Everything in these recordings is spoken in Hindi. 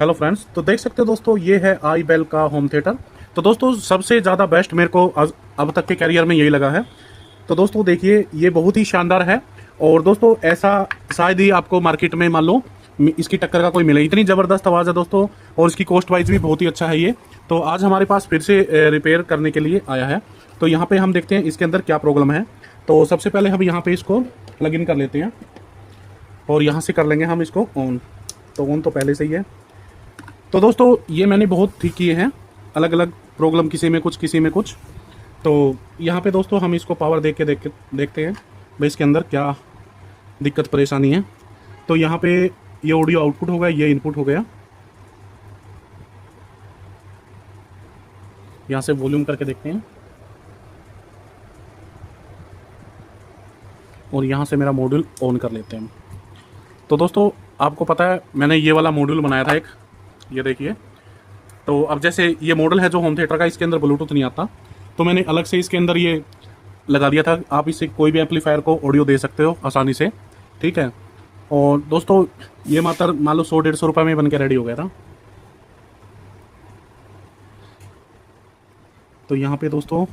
हेलो फ्रेंड्स, तो देख सकते हो दोस्तों, ये है आई बेल का होम थिएटर। तो दोस्तों सबसे ज़्यादा बेस्ट मेरे को अब तक के कैरियर में यही लगा है। तो दोस्तों देखिए, ये बहुत ही शानदार है। और दोस्तों ऐसा शायद ही आपको मार्केट में मान लो इसकी टक्कर का कोई मिले, इतनी ज़बरदस्त आवाज़ है दोस्तों। और इसकी कॉस्ट वाइज भी बहुत ही अच्छा है ये। तो आज हमारे पास फिर से रिपेयर करने के लिए आया है। तो यहाँ पे हम देखते हैं इसके अंदर क्या प्रॉब्लम है। तो सबसे पहले हम यहाँ पे इसको प्लग इन कर लेते हैं और यहाँ से कर लेंगे हम इसको ऑन। तो ऑन तो पहले से ही है। तो दोस्तों ये मैंने बहुत ठीक किए हैं, अलग अलग प्रॉब्लम, किसी में कुछ किसी में कुछ। तो यहाँ पे दोस्तों हम इसको पावर देखते हैं भाई इसके अंदर क्या दिक्कत परेशानी है। तो यहाँ पे ये ऑडियो आउटपुट हो गया, ये इनपुट हो गया। यहाँ से वॉल्यूम करके देखते हैं और यहाँ से मेरा मॉड्यूल ऑन कर लेते हैं। तो दोस्तों आपको पता है मैंने ये वाला मॉड्यूल बनाया था एक, ये देखिए। तो अब जैसे ये मॉडल है जो होम थिएटर का, इसके अंदर ब्लूटूथ नहीं आता, तो मैंने अलग से इसके अंदर ये लगा दिया था। आप इससे कोई भी एम्पलीफायर को ऑडियो दे सकते हो आसानी से, ठीक है। और दोस्तों ये मात्र मान लो 100-150 रुपये में बन के रेडी हो गया था। तो यहाँ पे दोस्तों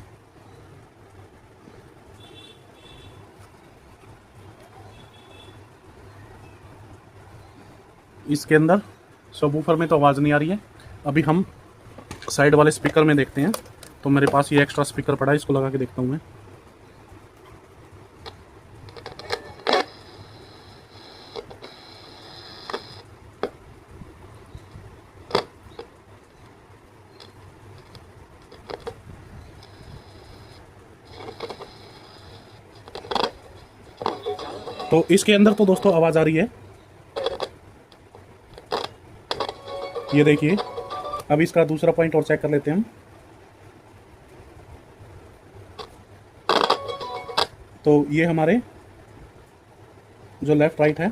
इसके अंदर सबवूफर में तो आवाज़ नहीं आ रही है। अभी हम साइड वाले स्पीकर में देखते हैं। तो मेरे पास ये एक्स्ट्रा स्पीकर पड़ा है, इसको लगा के देखता हूँ मैं। तो इसके अंदर तो दोस्तों आवाज़ आ रही है, ये देखिए। अब इसका दूसरा पॉइंट और चेक कर लेते हैं हम। तो ये हमारे जो लेफ्ट राइट है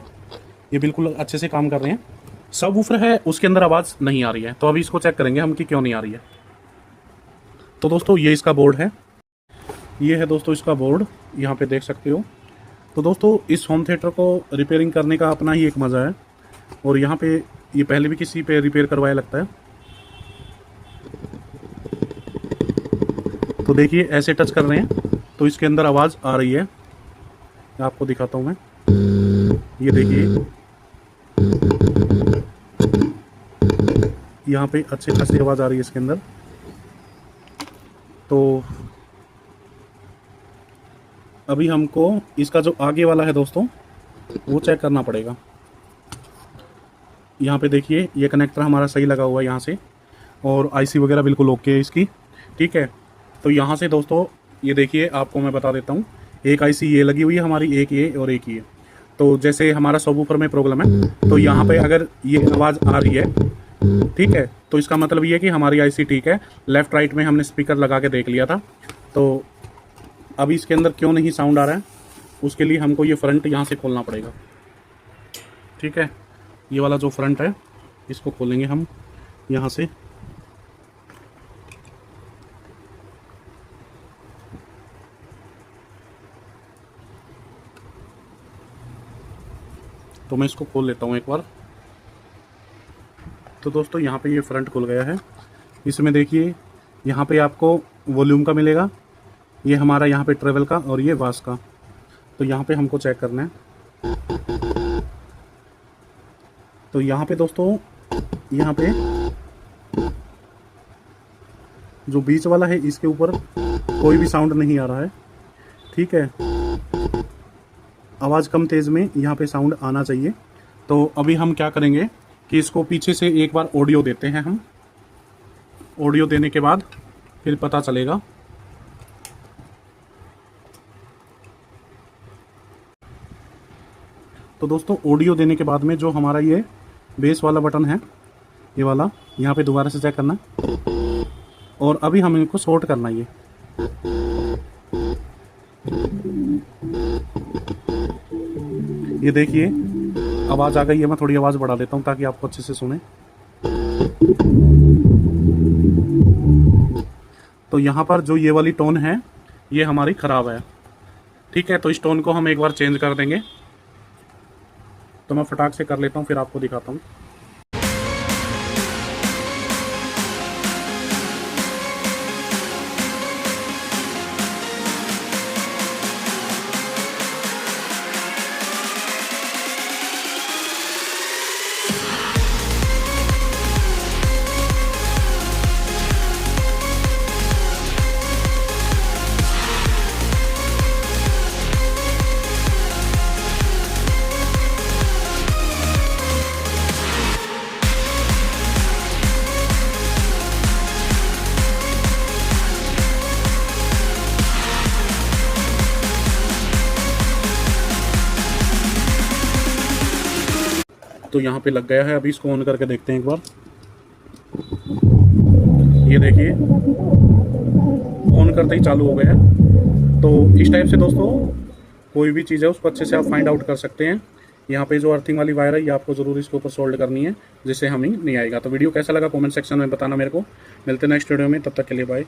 ये बिल्कुल अच्छे से काम कर रहे हैं। सब वूफर है उसके अंदर आवाज़ नहीं आ रही है। तो अभी इसको चेक करेंगे हम कि क्यों नहीं आ रही है। तो दोस्तों ये इसका बोर्ड है, ये है दोस्तों इसका बोर्ड, यहाँ पे देख सकते हो। तो दोस्तों इस होम थिएटर को रिपेयरिंग करने का अपना ही एक मज़ा है। और यहाँ पे ये पहले भी किसी पे रिपेयर करवाया लगता है। तो देखिए ऐसे टच कर रहे हैं तो इसके अंदर आवाज़ आ रही है, आपको दिखाता हूँ मैं। ये देखिए यहाँ पे अच्छी खासी आवाज़ आ रही है इसके अंदर। तो अभी हमको इसका जो आगे वाला है दोस्तों वो चेक करना पड़ेगा। यहाँ पे देखिए ये कनेक्टर हमारा सही लगा हुआ है यहाँ से, और आईसी वगैरह बिल्कुल ओके है इसकी, ठीक है। तो यहाँ से दोस्तों ये देखिए, आपको मैं बता देता हूँ, एक आईसी ये लगी हुई है हमारी, एक ये और एक ये। तो जैसे हमारा सबवूफर में प्रॉब्लम है, तो यहाँ पे अगर ये आवाज़ आ रही है, ठीक है, तो इसका मतलब ये है कि हमारी आईसी ठीक है। लेफ़्ट राइट में हमने स्पीकर लगा के देख लिया था। तो अभी इसके अंदर क्यों नहीं साउंड आ रहा है, उसके लिए हमको ये फ्रंट यहाँ से खोलना पड़ेगा, ठीक है। ये वाला जो फ्रंट है इसको खोलेंगे हम यहाँ से। तो मैं इसको खोल लेता हूँ एक बार। तो दोस्तों यहाँ पे ये फ्रंट खुल गया है। इसमें देखिए यहाँ पे आपको वॉल्यूम का मिलेगा, ये हमारा यहाँ पे ट्रेवल का, और ये बास का। तो यहाँ पे हमको चेक करना है। तो यहाँ पे दोस्तों यहाँ पे जो बीच वाला है इसके ऊपर कोई भी साउंड नहीं आ रहा है, ठीक है। आवाज़ कम तेज़ में यहाँ पे साउंड आना चाहिए। तो अभी हम क्या करेंगे कि इसको पीछे से एक बार ऑडियो देते हैं हम। ऑडियो देने के बाद फिर पता चलेगा। तो दोस्तों ऑडियो देने के बाद में जो हमारा ये बेस वाला बटन है, ये वाला, यहाँ पे दोबारा से चेक करना, और अभी हम इनको शॉर्ट करना है। ये देखिए आवाज़ आ गई है। मैं थोड़ी आवाज़ बढ़ा देता हूँ ताकि आपको अच्छे से सुने। तो यहाँ पर जो ये वाली टोन है ये हमारी ख़राब है, ठीक है। तो इस टोन को हम एक बार चेंज कर देंगे। तो मैं फटाक से कर लेता हूँ, फिर आपको दिखाता हूँ। तो यहाँ पे लग गया है। अभी इसको ऑन करके देखते हैं एक बार। ये देखिए ऑन करते ही चालू हो गया है। तो इस टाइप से दोस्तों कोई भी चीज़ है उसको अच्छे से आप फाइंड आउट कर सकते हैं। यहाँ पे जो अर्थिंग वाली वायर है ये आपको ज़रूर इसके ऊपर सोल्ड करनी है, जिससे हमें नहीं आएगा। तो वीडियो कैसा लगा कमेंट सेक्शन में बताना मेरे को। मिलते हैं नेक्स्ट वीडियो में, तब तक के लिए बाय।